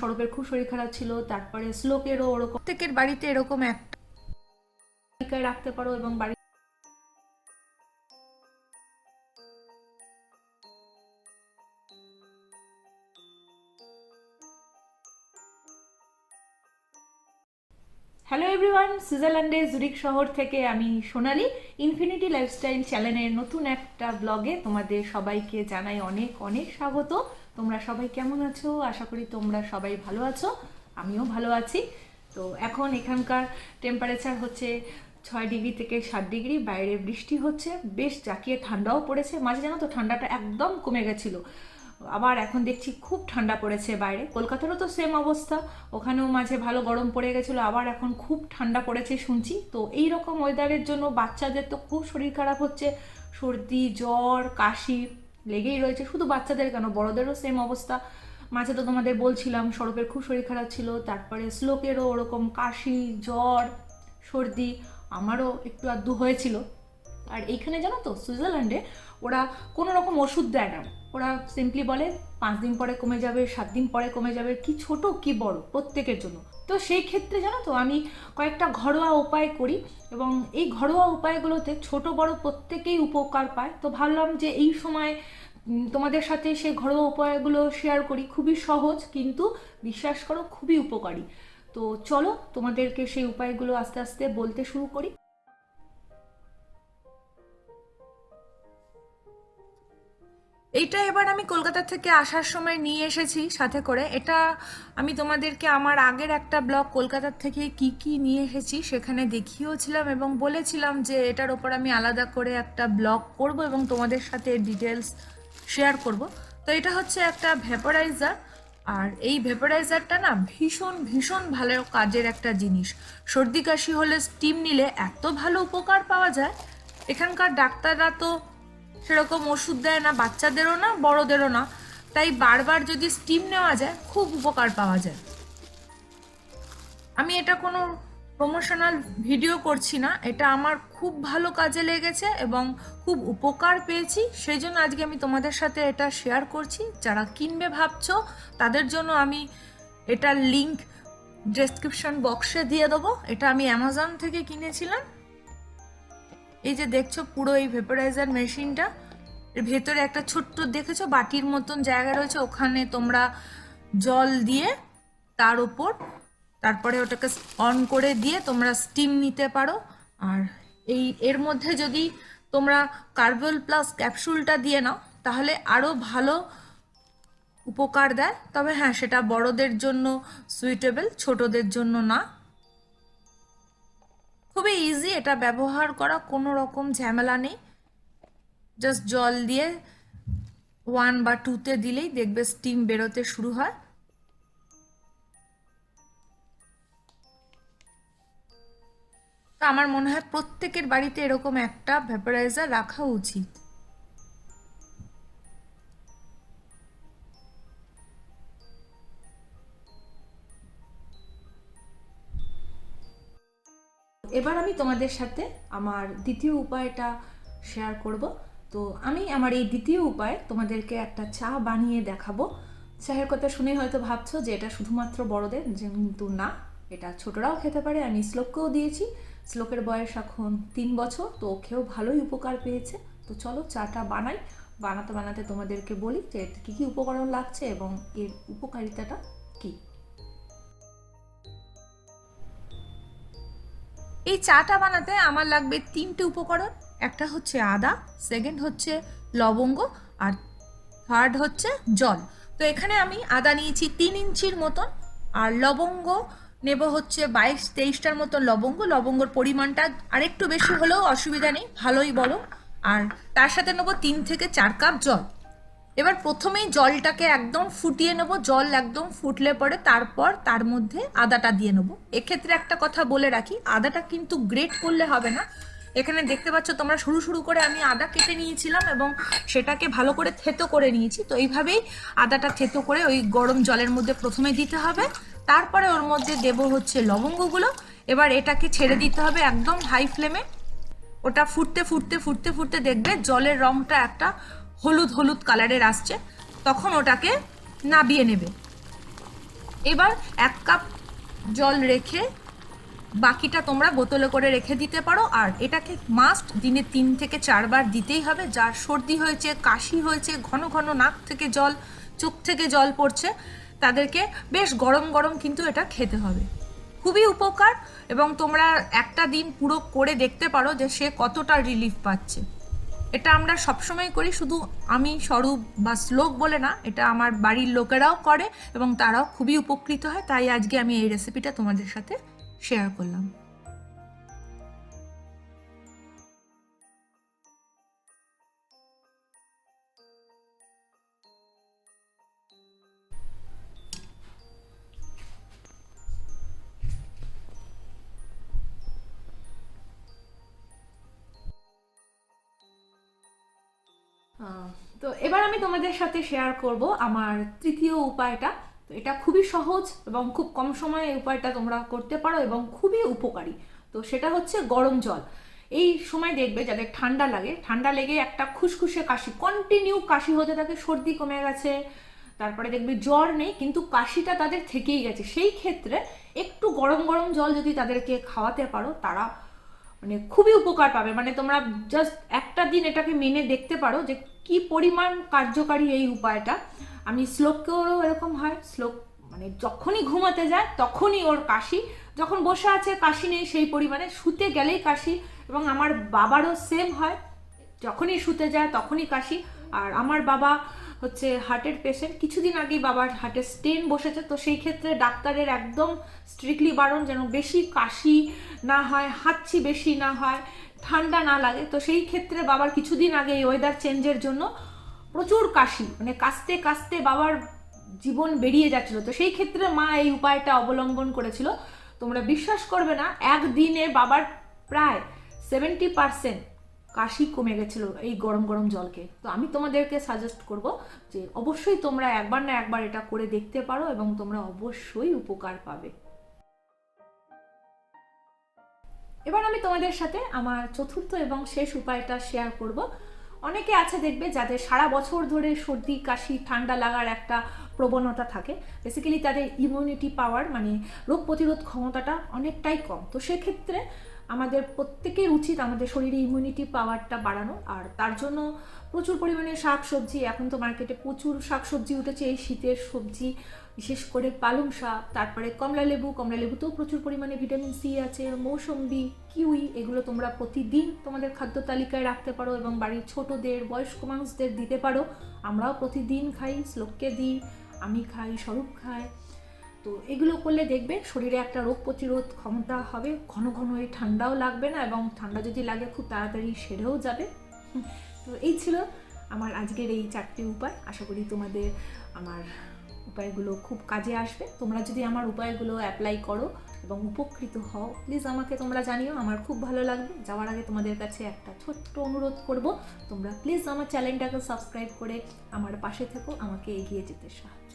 সৌরভের খুব শরীর খারাপ ছিল, তারপরে শ্লোকেরও ওরকম, প্রত্যেকের বাড়িতে এরকম একটা তালিকায় রাখতে পারো এবং বাড়ি হ্যালো এভরিওয়ান, সুইজারল্যান্ডের জুরিক শহর থেকে আমি সোনালি ইনফিনিটি লাইফস্টাইল চ্যানেলের নতুন একটা ব্লগে তোমাদের সবাইকে জানাই অনেক অনেক স্বাগত। তোমরা সবাই কেমন আছো? আশা করি তোমরা সবাই ভালো আছো, আমিও ভালো আছি। তো এখন এখানকার টেম্পারেচার হচ্ছে 6 ডিগ্রি থেকে 7 ডিগ্রি, বাইরে বৃষ্টি হচ্ছে, বেশ জাঁকিয়ে ঠান্ডাও পড়েছে। মাঝে জানো তো ঠান্ডাটা একদম কমে গেছিলো, আবার এখন দেখছি খুব ঠান্ডা পড়েছে বাইরে। কলকাতারও তো সেম অবস্থা, ওখানেও মাঝে ভালো গরম পড়ে গেছিলো, আবার এখন খুব ঠান্ডা পড়েছে শুনছি। তো এই রকম ওয়েদারের জন্য বাচ্চাদের তো খুব শরীর খারাপ হচ্ছে, সর্দি জ্বর কাশি লেগেই রয়েছে। শুধু বাচ্চাদের কেন, বড়দেরও সেম অবস্থা। মাঝে তো তোমাদের বলছিলাম সৌরভের খুব শরীর খারাপ ছিল, তারপরে শ্লোকেরও ওরকম কাশি জ্বর সর্দি, আমারও একটু আধটু হয়েছিল। আর এইখানে জানো তো সুইজারল্যান্ডে ওরা কোনো রকম ওষুধ দেয় না, ওরা সিম্পলি বলে 5 দিন পরে কমে যাবে, 7 দিন পরে কমে যাবে, কি ছোট কি বড় প্রত্যেকের জন্য। তো সেই ক্ষেত্রে জানো তো আমি কয়েকটা ঘরোয়া উপায় করি এবং এই ঘরোয়া উপায়গুলোতে ছোট বড় প্রত্যেকেই উপকার পায়। তো ভাবলাম যে এই সময় তোমাদের সাথে সেই ঘরোয়া উপায়গুলো শেয়ার করি। খুবই সহজ, কিন্তু বিশ্বাস করো খুবই উপকারী। তো চলো তোমাদেরকে সেই উপায়গুলো আস্তে আস্তে বলতে শুরু করি। এইটা এবার আমি কলকাতা থেকে আসার সময় নিয়ে এসেছি সাথে করে। এটা আমি তোমাদেরকে আমার আগের একটা ব্লগ কলকাতা থেকে কি কি নিয়ে এসেছি সেখানে দেখিয়েওছিলাম এবং বলেছিলাম যে এটার ওপর আমি আলাদা করে একটা ব্লগ করব এবং তোমাদের সাথে ডিটেলস শেয়ার করব। তো এটা হচ্ছে একটা ভেপোরাইজার, আর এই ভেপোরাইজারটা না ভীষণ ভীষণ ভালো কাজের একটা জিনিস। সর্দি কাশি হলে স্টিম নিলে এত ভালো উপকার পাওয়া যায়। এখানকার ডাক্তাররা তো সেরকম ওষুধ দেয় না, বাচ্চাদেরও না বড়দেরও না, তাই বারবার যদি স্টিম নেওয়া যায় খুব উপকার পাওয়া যায়। আমি এটা কোনো প্রমোশনাল ভিডিও করছি না, এটা আমার খুব ভালো কাজে লেগেছে এবং খুব উপকার পেয়েছি, সেই জন্য আজকে আমি তোমাদের সাথে এটা শেয়ার করছি। যারা কিনবে ভাবছো তাদের জন্য আমি এটার লিংক ডেসক্রিপশন বক্সে দিয়ে দেবো। এটা আমি অ্যামাজন থেকে কিনেছিলাম। এই যে দেখছো পুরো এই ভেপোরাইজার মেশিনটা, এর ভেতরে একটা ছোট্ট দেখেছো বাটির মতন জায়গা রয়েছে, ওখানে তোমরা জল দিয়ে তার উপর তারপরে ওটাকে অন করে দিয়ে তোমরা স্টিম নিতে পারো। আর এর মধ্যে যদি তোমরা কার্বল প্লাস ক্যাপসুলটা দিয়ে নাও তাহলে আরও ভালো উপকার দেয়। তবে হ্যাঁ, সেটা বড়দের জন্য সুইটেবল, ছোটদের জন্য না। খুবই ইজি এটা ব্যবহার করা, কোনো রকম ঝামেলা নেই। জাস্ট জল দিয়ে 1 বা 2-তে দিলেই দেখবে স্টিম বেরোতে শুরু হয়। তো আমার মনে হয় প্রত্যেকের বাড়িতে এরকম একটা ভেপোরাইজার রাখা উচিত। এবার আমি তোমাদের সাথে আমার দ্বিতীয় উপায়টা শেয়ার করব। তো আমি আমার এই দ্বিতীয় উপায় তোমাদেরকে একটা চা বানিয়ে দেখাবো। চায়ের কথা শুনে হয়তো ভাবছো যে এটা শুধুমাত্র বড়দের, কিন্তু না, এটা ছোটরাও খেতে পারে। আমি শ্লোককেও দিয়েছি, শ্লোকের বয়স এখন 3 বছর, তো ওকেও ভালোই উপকার পেয়েছে। তো চলো চাটা বানাই। বানাতে বানাতে তোমাদেরকে বলি যে এতে কী কী উপকরণ লাগছে এবং এর উপকারিতাটা কী। এই চাটা বানাতে আমার লাগবে 3টে উপকরণ। একটা হচ্ছে আদা, সেকেন্ড হচ্ছে লবঙ্গ, আর থার্ড হচ্ছে জল। তো এখানে আমি আদা নিয়েছি 3 ইঞ্চির মতন, আর লবঙ্গ নেব হচ্ছে 22-23টার মতন লবঙ্গ। লবঙ্গর পরিমাণটা আরেকটু বেশি হলেও অসুবিধা নেই, ভালোই বলো। আর তার সাথে নেব 3 থেকে 4 কাপ জল। এবার প্রথমেই জলটাকে একদম ফুটিয়ে নেব, জল একদম ফুটলে পরে তারপর তার মধ্যে আদাটা দিয়ে নেব। এক্ষেত্রে একটা কথা বলে রাখি, আদাটা কিন্তু গ্রেট করলে হবে না। এখানে দেখতে পাচ্ছ তোমরা সরু সরু করে আমি আদা কেটে নিয়েছিলাম এবং সেটাকে ভালো করে থেতো করে নিয়েছি। তো এইভাবেই আদাটা থেতো করে ওই গরম জলের মধ্যে প্রথমে দিতে হবে, তারপরে ওর মধ্যে দেব হচ্ছে লবঙ্গগুলো। এবার এটাকে ছেড়ে দিতে হবে একদম হাই ফ্লেমে। ওটা ফুটতে ফুটতে ফুটতে ফুটতে দেখবে জলের রঙটা একটা হলুদ হলুদ কালারের আসছে, তখন ওটাকে নাবিয়ে নেবে। এবার 1 কাপ জল রেখে বাকিটা তোমরা বোতলে করে রেখে দিতে পারো। আর এটাকে মাস্ট দিনে 3 থেকে 4 বার দিতেই হবে। যার সর্দি হয়েছে, কাশি হয়েছে, ঘন ঘন নাক থেকে জল, চোখ থেকে জল পড়ছে, তাদেরকে বেশ গরম গরম কিন্তু এটা খেতে হবে। খুবই উপকার, এবং তোমরা একটা দিন পুরো করে দেখতে পারো যে সে কতটা রিলিফ পাচ্ছে। এটা আমরা সবসময় করি, শুধু আমি স্বরূপ বা শ্লোক বলে না, এটা আমার বাড়ির লোকেরাও করে এবং তারাও খুবই উপকৃত হয়। তাই আজকে আমি এই রেসিপিটা তোমাদের সাথে শেয়ার করলাম। তো এবার আমি তোমাদের সাথে শেয়ার করব আমার তৃতীয় উপায়টা। তো এটা খুবই সহজ এবং খুব কম সময়ে এই উপায়টা তোমরা করতে পারো এবং খুবই উপকারী। তো সেটা হচ্ছে গরম জল। এই সময় দেখবে যাদের ঠান্ডা লাগে, ঠান্ডা লেগে একটা খুসখুসে কাশি, কন্টিনিউ কাশি হতে থাকে, সর্দি কমে গেছে, তারপরে দেখবে জ্বর নেই কিন্তু কাশিটা তাদের থেকেই গেছে, সেই ক্ষেত্রে একটু গরম গরম জল যদি তাদেরকে খাওয়াতে পারো, তারা মানে খুবই উপকার পাবে। মানে তোমরা জাস্ট একটা দিন এটাকে মেনে দেখতে পারো যে কি পরিমাণ কার্যকারী এই উপায়টা। আমি শ্লোককেও এরকম হয়, শ্লোক মানে যখনই ঘুমাতে যায় তখনই ওর কাশি, যখন বসে আছে কাশি নেই সেই পরিমাণে, শুতে গেলেই কাশি। এবং আমার বাবারও সেম হয়, যখনই শুতে যায় তখনই কাশি। আর আমার বাবা হচ্ছে হার্টের পেশেন্ট, কিছুদিন আগেই বাবার হার্টে স্টেন বসেছে, তো সেই ক্ষেত্রে ডাক্তারের একদম স্ট্রিক্টলি বারণ যেন বেশি কাশি না হয়, হাঁচি বেশি না হয়, ঠান্ডা না লাগে। তো সেই ক্ষেত্রে বাবার কিছুদিন আগে এই ওয়েদার চেঞ্জের জন্য প্রচুর কাশি, মানে কাশতে কাশতে বাবার জীবন বেরিয়ে যাচ্ছিল। তো সেই ক্ষেত্রে মা এই উপায়টা অবলম্বন করেছিল। তোমরা বিশ্বাস করবে না, একদিনে বাবার প্রায় 70% কাশি কমে গেছিল এই গরম গরম জলকে। তো আমি তোমাদেরকে সাজেস্ট করব যে অবশ্যই তোমরা একবার না একবার এটা করে দেখতে পারো এবং তোমরা অবশ্যই উপকার পাবে। এবার আমি তোমাদের সাথে আমার চতুর্থ এবং শেষ উপায়টা শেয়ার করব। অনেকে আছে দেখবে যাদের সারা বছর ধরে সর্দি কাশি ঠান্ডা লাগার একটা প্রবণতা থাকে, বেসিক্যালি তাদের ইমিউনিটি পাওয়ার মানে রোগ প্রতিরোধ ক্ষমতাটা অনেকটাই কম। তো সেক্ষেত্রে আমাদের প্রত্যেকের উচিত আমাদের শরীরে ইমিউনিটি পাওয়ারটা বাড়ানো। আর তার জন্য প্রচুর পরিমাণে শাক সবজি, এখন তো মার্কেটে প্রচুর শাক সবজি উঠেছে এই শীতের সবজি, বিশেষ করে পালং শাক, তারপরে কমলা লেবুতেও প্রচুর পরিমাণে ভিটামিন সি আছে, মৌসম্বি, কিউই, এগুলো তোমরা প্রতিদিন তোমাদের খাদ্য তালিকায় রাখতে পারো এবং বাড়ির ছোটদের, বয়স্ক মানুষদের দিতে পারো। আমরাও প্রতিদিন খাই, শ্লোককে দিই, আমি খাই, স্বরূপ খায়। তো এগুলো করলে দেখবে শরীরে একটা রোগ প্রতিরোধ ক্ষমতা হবে, ঘন ঘন এই ঠান্ডাও লাগবে না, এবং ঠান্ডা যদি লাগে খুব তাড়াতাড়ি সেরেও যাবে। তো এই ছিল আমার আজকের এই 4টি উপায়। আশা করি তোমাদের আমার উপায়গুলো খুব কাজে আসবে। তোমরা যদি আমার উপায়গুলো অ্যাপ্লাই করো এবং উপকৃত হও, প্লিজ আমাকে তোমরা জানিও, আমার খুব ভালো লাগবে। যাওয়ার আগে তোমাদের কাছে একটা ছোট্ট অনুরোধ করব, তোমরা প্লিজ আমার চ্যানেলটাকে সাবস্ক্রাইব করে আমার পাশে থেকো, আমাকে এগিয়ে যেতে সাহায্য